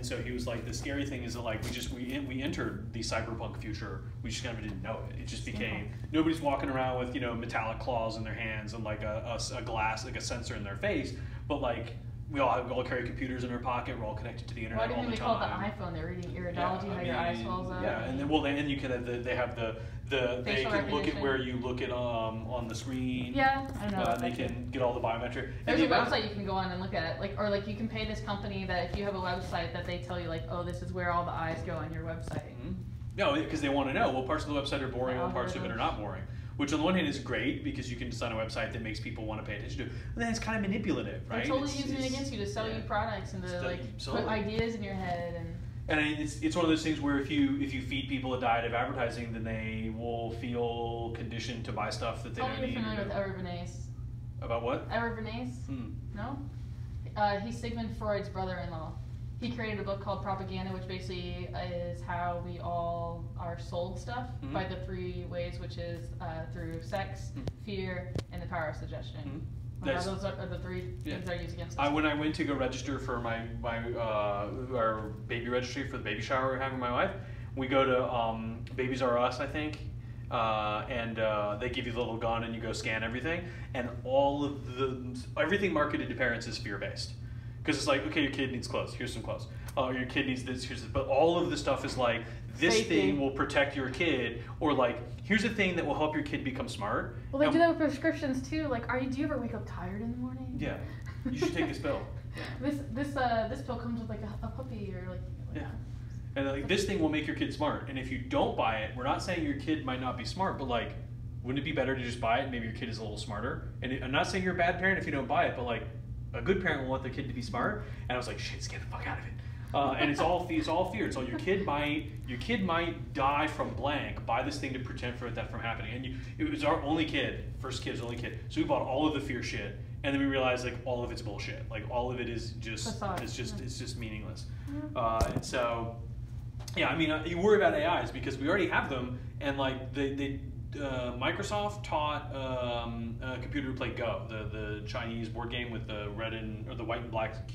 and so he was like, the scary thing is that like we entered the cyberpunk future. We just kind of didn't know it. It just became nobody's walking around with metallic claws in their hands and like a glass, like a sensor in their face, but like we all carry computers in our pocket. We're all connected to the internet all the time. Why didn't they call it the iPhone? They're reading iridology, how your eye swells up. Yeah, and then you can have they have they can look at where you look at on the screen. Yeah, I know. And they can get all the biometric. There's a website you can go on and look at, or you can pay this company that if you have a website that they tell you like, oh, this is where all the eyes go on your website. Mm-hmm. No, because they want to know what parts of the website are boring, what parts of it are not boring. Which on the one hand is great because you can design a website that makes people want to pay attention to it. But then it's kind of manipulative, right? They're totally using it against you to sell you products and to put ideas in your head And it's one of those things where if you feed people a diet of advertising, then they will feel conditioned to buy stuff that they don't need. You're familiar with Edward Bernays. About what? Edward Bernays? No? He's Sigmund Freud's brother-in-law. He created a book called Propaganda, which basically is how we all are sold stuff by the 3 ways, which is through sex, fear, and the power of suggestion. Those are the 3 things I use against us. When I went to go register for our baby registry for the baby shower we're having with my wife, we go to Babies R Us, I think, and they give you the little gun and you go scan everything, and all of everything marketed to parents is fear-based. Because it's like, okay, your kid needs clothes. Here's some clothes. Your kid needs this. Here's this. But all of the stuff is like, this thing will protect your kid, or like, here's a thing that will help your kid become smart. Well, they do that with prescriptions too. Like, do you ever wake up tired in the morning? Yeah, you should take this pill. Yeah. This pill comes with like a puppy or like yeah. And like, this thing will make your kid smart. And if you don't buy it, we're not saying your kid might not be smart, but like, wouldn't it be better to just buy it? Maybe your kid is a little smarter. And I'm not saying you're a bad parent if you don't buy it, but like, a good parent will want their kid to be smart, and I was like, "Shit, get the fuck out of it." And it's all fear. So your kid might die from blank. Buy this thing to prevent that from happening. And it was our only kid, first only kid. So we bought all of the fear shit, and then we realized like all of it's bullshit. Like all of it is just it's just meaningless. And so, yeah, I mean, you worry about AIs because we already have them, and like Microsoft taught a computer to play Go, the Chinese board game with the the white and black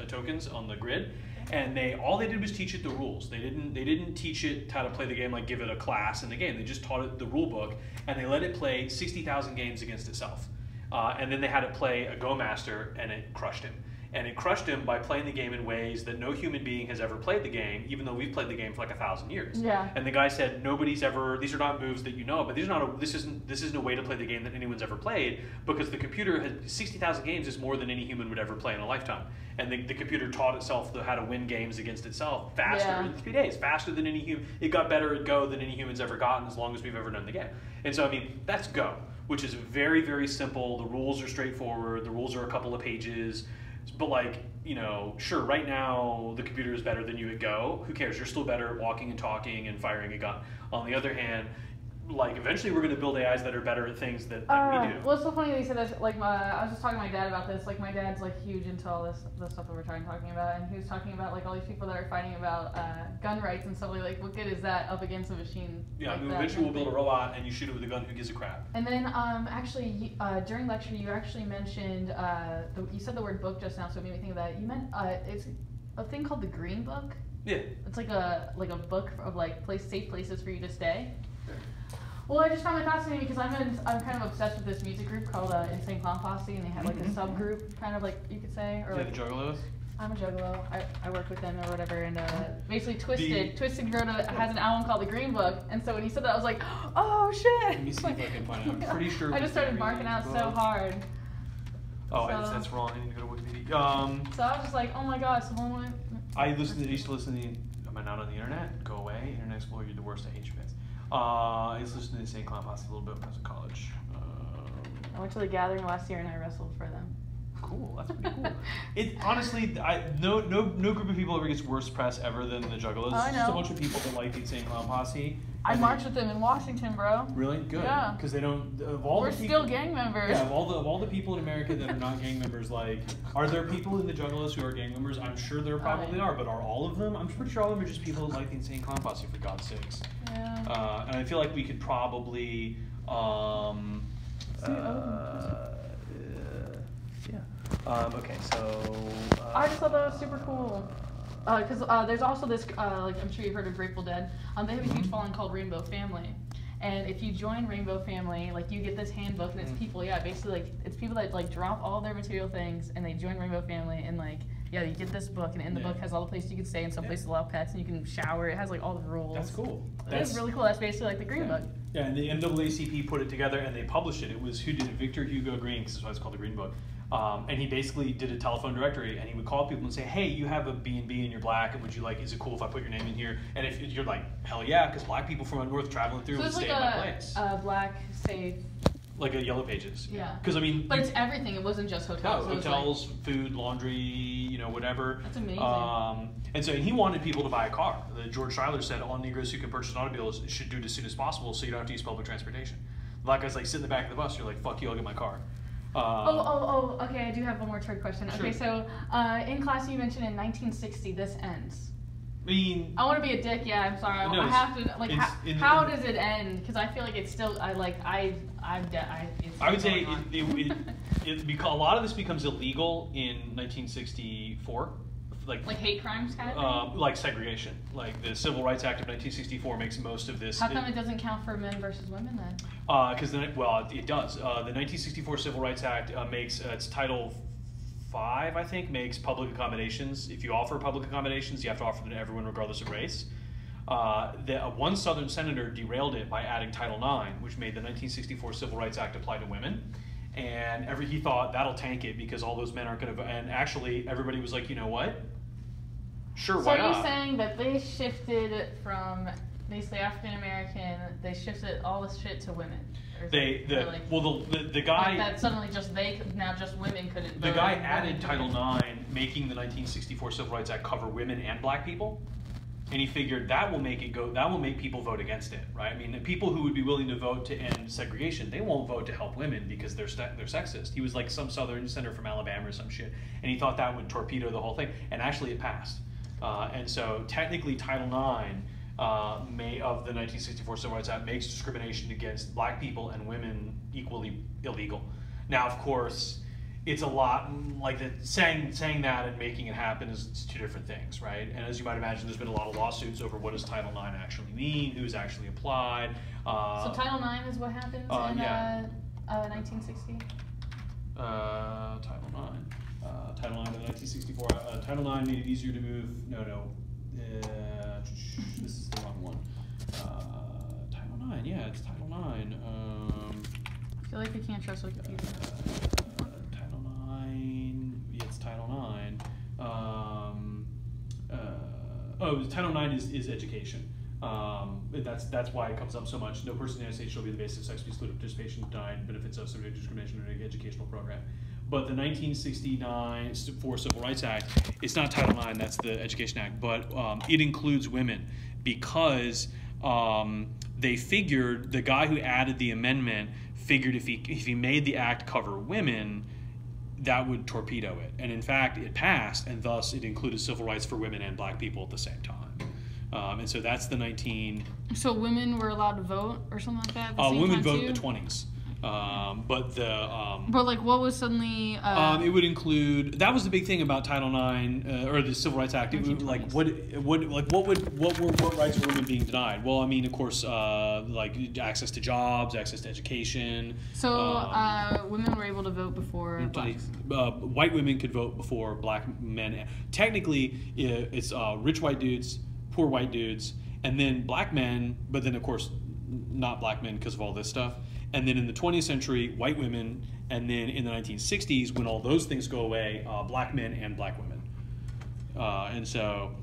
tokens on the grid, and all they did was teach it the rules. They didn't teach it how to play the game, like give it a class in the game. They just taught it the rule book, and they let it play 60,000 games against itself, and then they had it play a Go master, and it crushed him. And it crushed him by playing the game in ways that no human being has ever played the game, even though we've played the game for like 1,000 years. Yeah. And the guy said, these are not moves that you know, but this isn't a way to play the game that anyone's ever played, because the computer has 60,000 games is more than any human would ever play in a lifetime. And the computer taught itself how to win games against itself faster in 3 days, faster than any human. It got better at Go than any human's ever gotten as long as we've ever known the game. And so, I mean, that's Go, which is very, very simple. The rules are straightforward. The rules are a couple of pages. But like, sure, right now the computer is better than you at Go. Who cares? You're still better at walking and talking and firing a gun. On the other hand, like eventually we're going to build AIs that are better at things that we do. Well, it's so funny that you said that. Like, I was just talking to my dad about this. Like, my dad's like huge into all this stuff that we're talking about, and he was talking about like all these people that are fighting about gun rights and stuff. Like, what good is that up against a machine? Yeah, like I mean, eventually we'll build a robot and you shoot it with a gun. Who gives a crap? And then actually during lecture you actually mentioned you said the word book just now, so it made me think of that. You meant it's a thing called the Green Book. Yeah. It's like a book of like safe places for you to stay. Well, I just found it fascinating because I'm kind of obsessed with this music group called Insane Clown Posse, and they have like a subgroup, kind of like you could say. Or yeah, like, the Juggalos? I'm a juggalo. I work with them or whatever, and basically Twisted has an album called The Green Book, and so when he said that, I was like, oh shit! Let me see if I can find it. I'm pretty sure. I just started marking out so hard. Oh, that's wrong. I need to go to Wikipedia. So I was just like, oh my god, someone went. I used to listen to Am I not on the internet? Go away. Internet Explorer, you're the worst. I hate you guys. I used to listen to the Insane Clown Posse a little bit when I was in college. I went to the gathering last year and I wrestled for them. Cool, that's pretty cool. It honestly, no group of people ever gets worse press ever than the Juggalos. I know. It's just a bunch of people that like the Insane Clown Posse. I marched with them in Washington, bro. Really? Good. Yeah. Because they don't. We're still gang members. Yeah. Of all the people in America that are not gang members, like, are there people in the Juggalos who are gang members? I'm sure there probably are, but are all of them? I'm pretty sure all of them are just people that like the Insane Clown Posse, for God's sakes. Yeah. And I feel like we could probably. Yeah. Okay, so. I just thought that was super cool. because there's also this, like I'm sure you've heard of Grateful Dead. They have a huge following called Rainbow Family. And if you join Rainbow Family, like you get this handbook, and it's people, basically like it's people that like drop all their material things and they join Rainbow Family, and like you get this book, and in the book has all the places you can stay, and some places allow pets, and you can shower. It has like all the rules. That's cool. That's really cool. That's basically like the Green Book. Yeah, and the NAACP put it together and they published it. It was who did it? Victor Hugo Green, because that's why it's called the Green Book. And he basically did a telephone directory, and he would call people and say, hey, you have a B&B and you're black, and would you like, is it cool if I put your name in here? And if you're like, hell yeah, because black people from up north traveling through would stay at my place. Black safe. Like a Yellow Pages. Yeah. Because I mean. But it's everything. It wasn't just hotels. No, hotels, food, laundry, whatever. That's amazing. And so he wanted people to buy a car. George Schuyler said all Negroes who can purchase automobiles should do it as soon as possible, so you don't have to use public transportation. The black guy's like, sit in the back of the bus. You're like, fuck you, I'll get my car. Okay, I do have one more trick question. Sure. Okay, so in class you mentioned in 1960 this ends. I want to be a dick, I'm sorry. No, I have to, like, how does it end? Because I feel like it's still, I would say because a lot of this becomes illegal in 1964. Like hate crimes kind of thing? Like segregation. Like the Civil Rights Act of 1964 makes most of this. How come it doesn't count for men versus women then? Because it does. The 1964 Civil Rights Act makes it's Title 5, I think, makes public accommodations. If you offer public accommodations, you have to offer them to everyone regardless of race. One Southern senator derailed it by adding Title IX, which made the 1964 Civil Rights Act apply to women. And he thought that'll tank it because all those men aren't going to. And actually, everybody was like, you know what? Sure, why not? So you're saying that they shifted from basically African American, they shifted all this shit to women? The guy like that suddenly just women couldn't vote. The guy added Title IX, making the 1964 Civil Rights Act cover women and black people, and he figured that will make people vote against it, right? I mean, the people who would be willing to vote to end segregation, they won't vote to help women because they're sexist. He was like some Southern senator from Alabama or some shit, and he thought that would torpedo the whole thing, and actually it passed. And so technically Title IX of the 1964 Civil Rights Act makes discrimination against black people and women equally illegal. Now, of course, it's a lot like saying that and making it happen is two different things, right? And as you might imagine, there's been a lot of lawsuits over what does Title IX actually mean, who's actually applied. So Title IX is what happens in 1960? Title IX. Title IX of 1964. Title IX made it easier to move. This is the wrong one. Title IX. Yeah, it's Title IX. I feel like we can't trust Wikipedia. Title IX. Yeah, it's Title IX. Title IX is education. That's why it comes up so much. No person in the United States shall be the basis of sex excluded participation denied benefits of subject to discrimination in an educational program. But the 1969 Civil Rights Act, it's not Title IX, that's the Education Act, but it includes women because they figured, the guy who added the amendment figured if he made the act cover women, that would torpedo it. And in fact, it passed, and thus it included civil rights for women and black people at the same time. And so that's the So women were allowed to vote or something like that? Women vote in the 20s. But like what was suddenly it would include, that was the big thing about Title IX or the Civil Rights Act. It would, like what rights were women being denied? Well, I mean, of course, like access to jobs, access to education. So women were able to vote before blacks. White women could vote before black men. Technically, it's rich white dudes, poor white dudes, and then black men. But then, of course, not black men because of all this stuff. And then in the 20th century, white women, and then in the 1960s, when all those things go away, black men and black women. And so,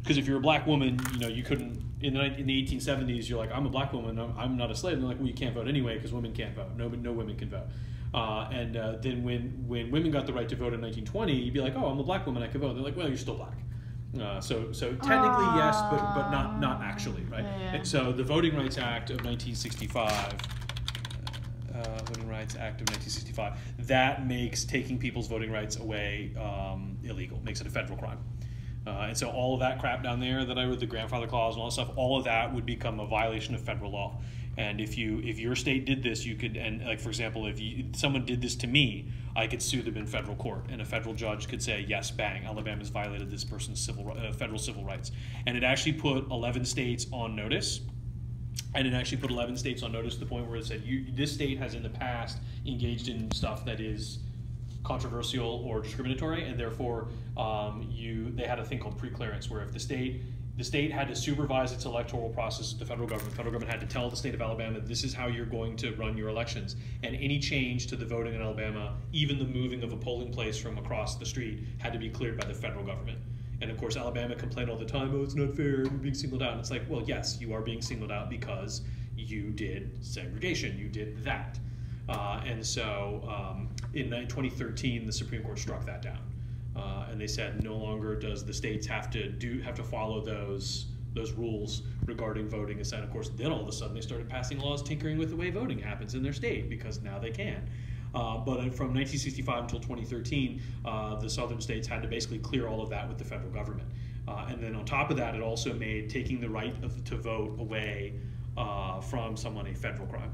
because if you're a black woman, you couldn't, in the 1870s, you're like, I'm a black woman, I'm not a slave. And they're like, well, you can't vote anyway because women can't vote. No women can vote. And then when women got the right to vote in 1920, you'd be like, oh, I'm a black woman, I can vote. And they're like, well, you're still black. So technically yes, but not actually, right? Yeah. And so the Voting Rights Act of 1965. Voting Rights Act of 1965. That makes taking people's voting rights away illegal, makes it a federal crime. And so all of that crap down there that I wrote, the grandfather clause and all that stuff, all of that would become a violation of federal law. And if your state did this, you could, and like for example, if someone did this to me, I could sue them in federal court, and a federal judge could say, yes, bang, Alabama's violated this person's federal civil rights. And it actually put 11 states on notice. And it actually put 11 states on notice to the point where it said, this state has in the past engaged in stuff that is controversial or discriminatory, and therefore they had a thing called preclearance, where if the state had to supervise its electoral process with the federal government had to tell the state of Alabama, this is how you're going to run your elections, and any change to the voting in Alabama, even the moving of a polling place from across the street, had to be cleared by the federal government. And of course, Alabama complained all the time, oh, it's not fair, you're being singled out. And it's like, well, yes, you are being singled out because you did segregation, you did that. And so in 2013, the Supreme Court struck that down. And they said no longer does the states have to follow those rules regarding voting. And of course, then all of a sudden they started passing laws tinkering with the way voting happens in their state, because now they can. But from 1965 until 2013, the southern states had to basically clear all of that with the federal government. And then on top of that, it also made taking the right to vote away from someone a federal crime.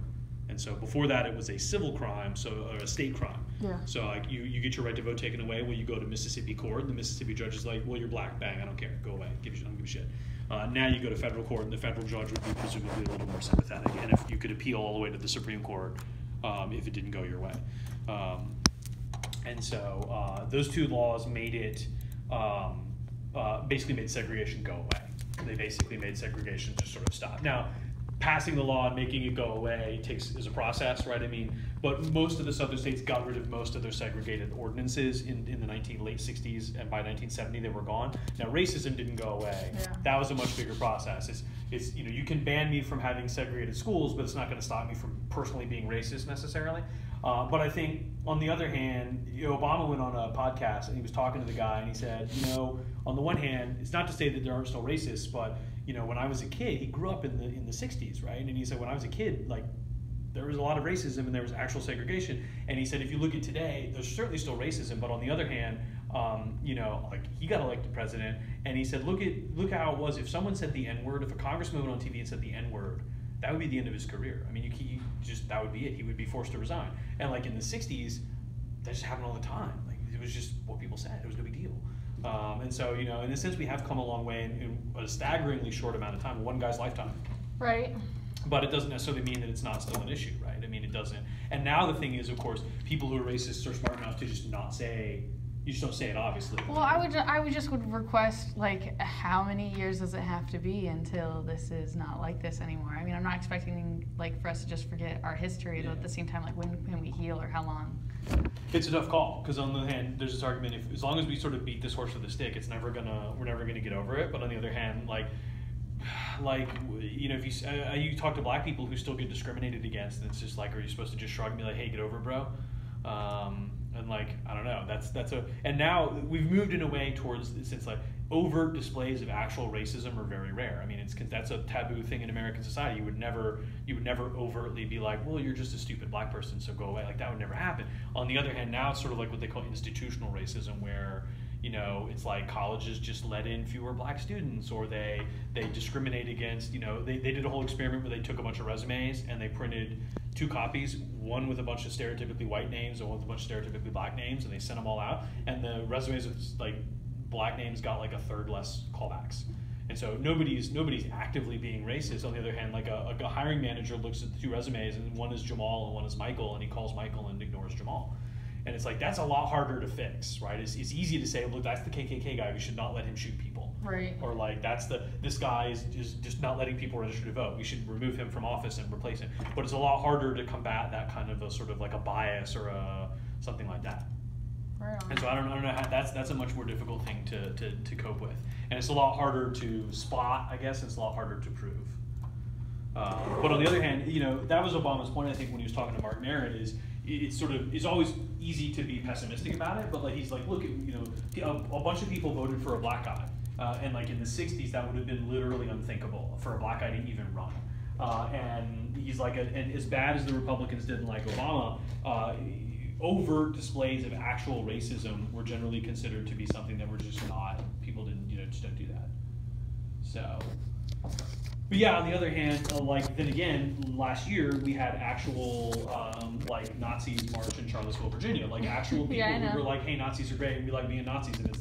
And so before that, it was a civil crime, or a state crime. Yeah. So like you get your right to vote taken away. Well, you go to Mississippi court, and the Mississippi judge is like, well, you're black, bang, I don't care, go away, I don't give a shit. Now you go to federal court, and the federal judge would be presumably a little more sympathetic, and if you could appeal all the way to the Supreme Court if it didn't go your way. And so those two laws made it, basically made segregation go away. They basically made segregation just sort of stop. Now, passing the law and making it go away is a process, right? I mean, but most of the southern states got rid of most of their segregated ordinances in the late 60s, and by 1970 they were gone. Now, racism didn't go away. Yeah. That was a much bigger process. It's you can ban me from having segregated schools, but it's not going to stop me from personally being racist necessarily. But I think, on the other hand, Obama went on a podcast and he was talking to the guy, and he said, on the one hand, it's not to say that there aren't still racists, but when I was a kid, he grew up in the 60s, right? And he said, when I was a kid, like, there was a lot of racism and there was actual segregation. And he said, if you look at today, there's certainly still racism, but on the other hand, like, he got elected president, and he said, look how it was. If someone said the N-word, if a congressman went on TV and said the N-word, that would be the end of his career. I mean, that would be it. He would be forced to resign. And like in the 60s, that just happened all the time. Like, it was just what people said. It was no big deal. And so, in a sense, we have come a long way in a staggeringly short amount of time, one guy's lifetime. Right. But it doesn't necessarily mean that it's not still an issue, right? I mean, it doesn't. And now the thing is, of course, people who are racist are smart enough to just not say. You just don't say it, obviously. Well, I would just request, like, how many years does it have to be until this is not like this anymore? I mean, I'm not expecting, like, for us to just forget our history, but at the same time, like, when can we heal, or how long? It's a tough call, because on the one hand, there's this argument, as long as we sort of beat this horse with a stick, we're never gonna get over it. But on the other hand, if you talk to black people who still get discriminated against, and it's just like, are you supposed to just shrug and be like, hey, get over it, bro? And like, I don't know, and now we've moved in a way towards, since like overt displays of actual racism are very rare. I mean, that's a taboo thing in American society. You would never overtly be like, well, you're just a stupid black person, so go away. Like, that would never happen. On the other hand, now it's sort of like what they call institutional racism, where it's like colleges just let in fewer black students, or they discriminate against, they did a whole experiment where they took a bunch of resumes and they printed 2 copies, one with a bunch of stereotypically white names and one with a bunch of stereotypically black names, and they sent them all out, and the resumes with like black names got like a third less callbacks. And so nobody's actively being racist. On the other hand, like a hiring manager looks at the 2 resumes, and one is Jamal and one is Michael, and he calls Michael and ignores Jamal. And it's like, that's a lot harder to fix, right? It's easy to say, look, that's the KKK guy, we should not let him shoot people. Right. Or like, this guy is just not letting people register to vote, we should remove him from office and replace him. But it's a lot harder to combat that kind of a sort of like a bias or something like that. Right on. And so I don't know how, that's a much more difficult thing to cope with. And it's a lot harder to spot, I guess, and it's a lot harder to prove. But on the other hand, that was Obama's point, I think, when he was talking to Mark Maron, is it's always easy to be pessimistic about it, but like, he's like, look, a bunch of people voted for a black guy, and like in the 60s, that would have been literally unthinkable for a black guy to even run. And he's like, and as bad as the Republicans didn't like Obama, overt displays of actual racism were generally considered to be something that were just not, people didn't, just don't do that. So, But yeah, on the other hand, like then again, last year we had actual like Nazis march in Charlottesville, Virginia. Like actual people Yeah, I who know. were like, "Hey, Nazis are great, and we like being Nazis," and it's